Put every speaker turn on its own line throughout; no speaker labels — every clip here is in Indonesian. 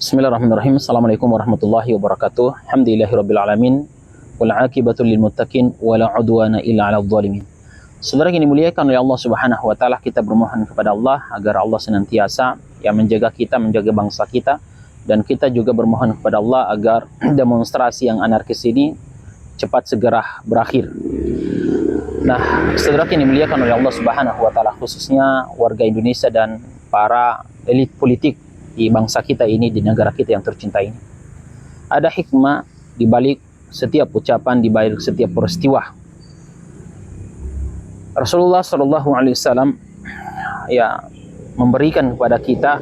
Bismillahirrahmanirrahim. Assalamualaikum warahmatullahi wabarakatuh. Alhamdulillahirabbil alamin. Wal 'aqibatu lil muttaqin wala 'udwana illa 'alal zalimin. Saudara yang dimuliakan oleh Allah Subhanahu wa taala, kita bermohon kepada Allah agar Allah senantiasa yang menjaga kita, menjaga bangsa kita, dan kita juga bermohon kepada Allah agar demonstrasi yang anarkis ini cepat segera berakhir. Nah, saudara yang dimuliakan oleh Allah Subhanahu wa taala, khususnya warga Indonesia dan para elit politik di bangsa kita ini, di negara kita yang tercinta ini. Ada hikmah di balik setiap ucapan, di balik setiap peristiwa. Rasulullah Shallallahu Alaihi Wasallam ya memberikan kepada kita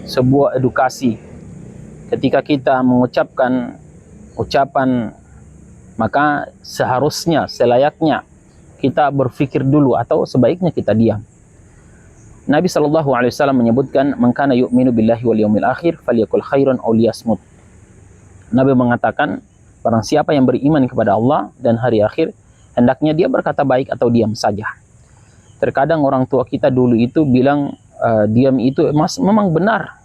sebuah edukasi. Ketika kita mengucapkan ucapan, maka seharusnya, selayaknya kita berpikir dulu atau sebaiknya kita diam. Nabi Shallallahu Alaihi Wasallam menyebutkan, "Man kana yu'minu billahi wal yawmil akhir falyakul khairan aw liyasmut." Nabi mengatakan, barang siapa yang beriman kepada Allah dan hari akhir, hendaknya dia berkata baik atau diam saja. Terkadang orang tua kita dulu itu bilang diam itu memang benar.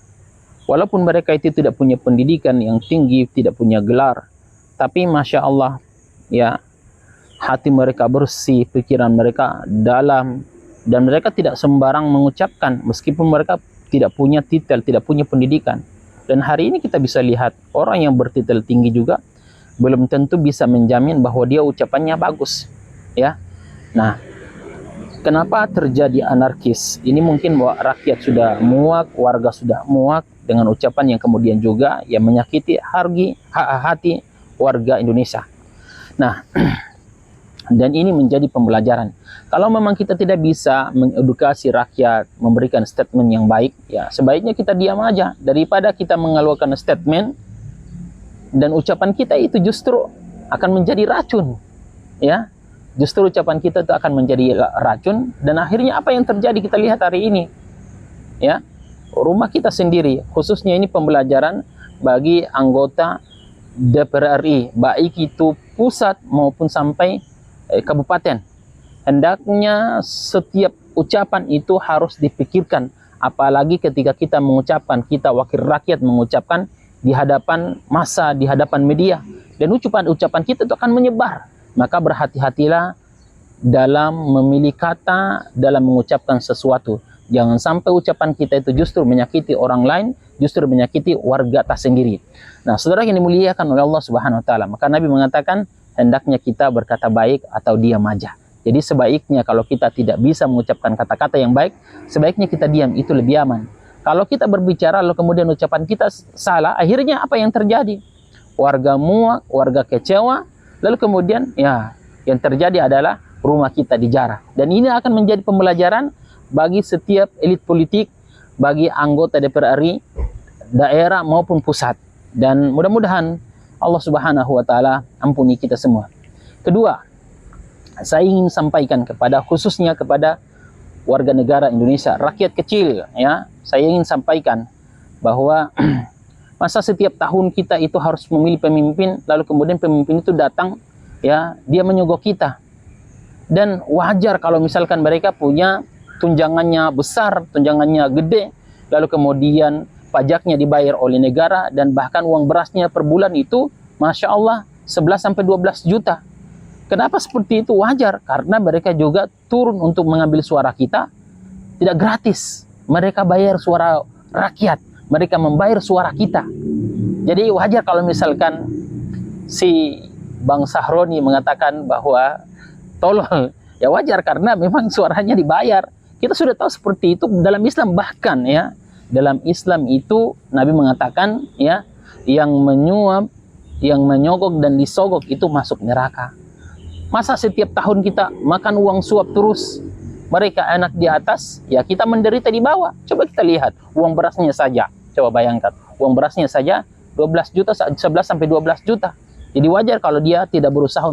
Walaupun mereka itu tidak punya pendidikan yang tinggi, tidak punya gelar, tapi Masya Allah, ya, hati mereka bersih, pikiran mereka dalam, dan mereka tidak sembarang mengucapkan meskipun mereka tidak punya titel, tidak punya pendidikan. Dan hari ini kita bisa lihat orang yang bertitel tinggi juga belum tentu bisa menjamin bahwa dia ucapannya bagus, ya. Nah, kenapa terjadi anarkis? Ini mungkin bahwa rakyat sudah muak, warga sudah muak dengan ucapan yang kemudian juga yang menyakiti hati warga Indonesia. Nah, dan ini menjadi pembelajaran. Kalau memang kita tidak bisa mengedukasi rakyat, memberikan statement yang baik, ya sebaiknya kita diam aja daripada kita mengeluarkan statement dan ucapan kita itu justru akan menjadi racun, ya. Justru ucapan kita itu akan menjadi racun, dan akhirnya apa yang terjadi kita lihat hari ini, ya. Rumah kita sendiri, khususnya ini pembelajaran bagi anggota DPR RI, baik itu pusat maupun sampai kabupaten. Hendaknya setiap ucapan itu harus dipikirkan, apalagi ketika kita mengucapkan, kita wakil rakyat mengucapkan di hadapan massa, di hadapan media, dan ucapan kita itu akan menyebar. Maka berhati-hatilah dalam memilih kata, dalam mengucapkan sesuatu. Jangan sampai ucapan kita itu justru menyakiti orang lain, justru menyakiti warga tas sendiri. Nah, saudara yang dimuliakan oleh Allah Subhanahu wa taala, maka Nabi mengatakan hendaknya kita berkata baik atau diam aja. Jadi sebaiknya kalau kita tidak bisa mengucapkan kata-kata yang baik, sebaiknya kita diam, itu lebih aman. Kalau kita berbicara lalu kemudian ucapan kita salah, akhirnya apa yang terjadi? Warga muak, warga kecewa, lalu kemudian ya yang terjadi adalah rumah kita dijarah. Dan ini akan menjadi pembelajaran bagi setiap elit politik, bagi anggota DPR RI, daerah maupun pusat. Dan mudah-mudahan Allah Subhanahu wa taala ampuni kita semua. Kedua, saya ingin sampaikan khususnya kepada warga negara Indonesia, rakyat kecil, ya. Saya ingin sampaikan bahwa masa setiap tahun kita itu harus memilih pemimpin, lalu kemudian pemimpin itu datang, ya, dia menyogok kita. Dan wajar kalau misalkan mereka punya tunjangannya besar, tunjangannya gede, lalu kemudian pajaknya dibayar oleh negara, dan bahkan uang berasnya per bulan itu Masya Allah 11-12 juta. Kenapa seperti itu? Wajar, karena mereka juga turun untuk mengambil suara kita tidak gratis. Mereka bayar suara rakyat, mereka membayar suara kita. Jadi wajar kalau misalkan si Bang Sahroni mengatakan bahwa tolol, ya wajar karena memang suaranya dibayar. Kita sudah tahu seperti itu dalam Islam, bahkan ya dalam Islam itu Nabi mengatakan, ya, yang menyuap, yang menyogok dan disogok itu masuk neraka. Masa setiap tahun kita makan uang suap terus, mereka enak di atas, ya kita menderita di bawah. Coba kita lihat uang berasnya saja, coba bayangkan uang berasnya saja 12 juta, 11-12 juta. Jadi wajar kalau dia berusaha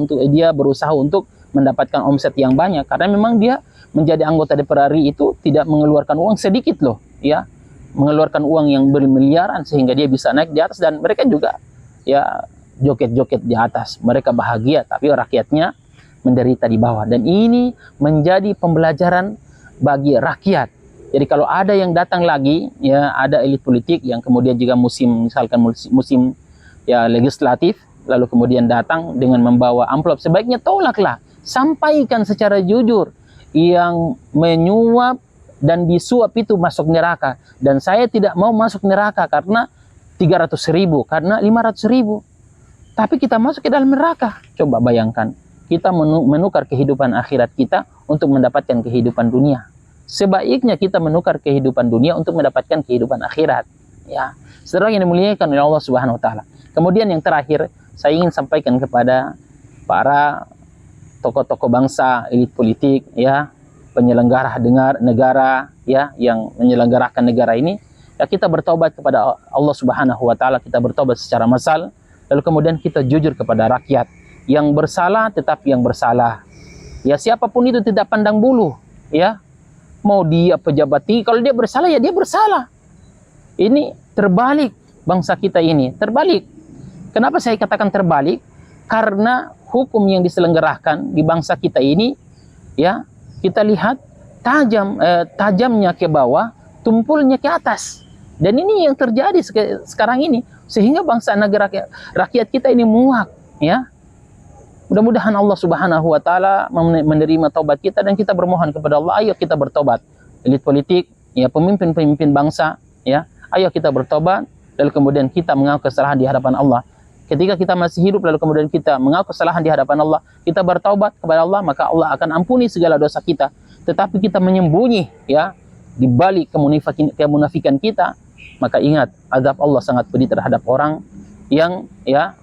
untuk mendapatkan omset yang banyak, karena memang dia menjadi anggota DPR RI itu tidak mengeluarkan uang sedikit loh, ya, mengeluarkan uang yang bermiliaran sehingga dia bisa naik di atas, dan mereka juga ya joget-joget di atas. Mereka bahagia, tapi rakyatnya menderita di bawah. Dan ini menjadi pembelajaran bagi rakyat, Jadi kalau ada yang datang lagi, ya ada elit politik yang kemudian juga misalkan musim ya legislatif, lalu kemudian datang dengan membawa amplop, sebaiknya tolaklah, sampaikan secara jujur, yang menyuap dan disuap itu masuk neraka, dan saya tidak mau masuk neraka karena 300.000, karena 500.000, tapi kita masuk ke dalam neraka. Coba bayangkan, kita menukar kehidupan akhirat kita untuk mendapatkan kehidupan dunia. Sebaiknya kita menukar kehidupan dunia untuk mendapatkan kehidupan akhirat. Ya, saudara yang dimuliakan oleh Allah Subhanahu Wa Taala. Kemudian yang terakhir, saya ingin sampaikan kepada para tokoh-tokoh bangsa, elit politik, ya, penyelenggara negara, ya, yang menyelenggarakan negara ini, ya, kita bertobat kepada Allah Subhanahu Wa Taala, kita bertobat secara massal, lalu kemudian kita jujur kepada rakyat. Yang bersalah tetap yang bersalah. Ya, siapapun itu tidak pandang bulu, ya. Mau dia pejabat tinggi, kalau dia bersalah ya dia bersalah. Ini terbalik bangsa kita ini, terbalik. Kenapa saya katakan terbalik? Karena hukum yang diselenggarakan di bangsa kita ini, ya, kita lihat tajamnya ke bawah, tumpulnya ke atas. Dan ini yang terjadi sekarang ini, sehingga bangsa negara rakyat kita ini muak, ya. Mudah-mudahan Allah Subhanahu Wa Taala menerima taubat kita, dan kita bermohon kepada Allah, ayo kita bertobat. Elit politik, ya, pemimpin-pemimpin bangsa, ya, ayo kita bertobat, lalu kemudian kita mengaku kesalahan di hadapan Allah. Ketika kita masih hidup, lalu kemudian kita mengaku kesalahan di hadapan Allah, kita bertaubat kepada Allah, maka Allah akan ampuni segala dosa kita. Tetapi kita menyembunyi, ya, di balik kemunafikan kita, maka ingat, azab Allah sangat pedih terhadap orang yang, ya,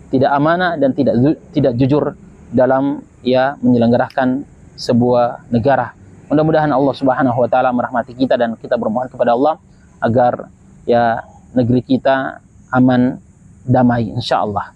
tidak amanah dan tidak jujur dalam, ya, menyelenggarakan sebuah negara. Mudah-mudahan Allah Subhanahu Wa Taala merahmati kita, dan kita bermohon kepada Allah agar, ya, negeri kita aman, damai, insya Allah.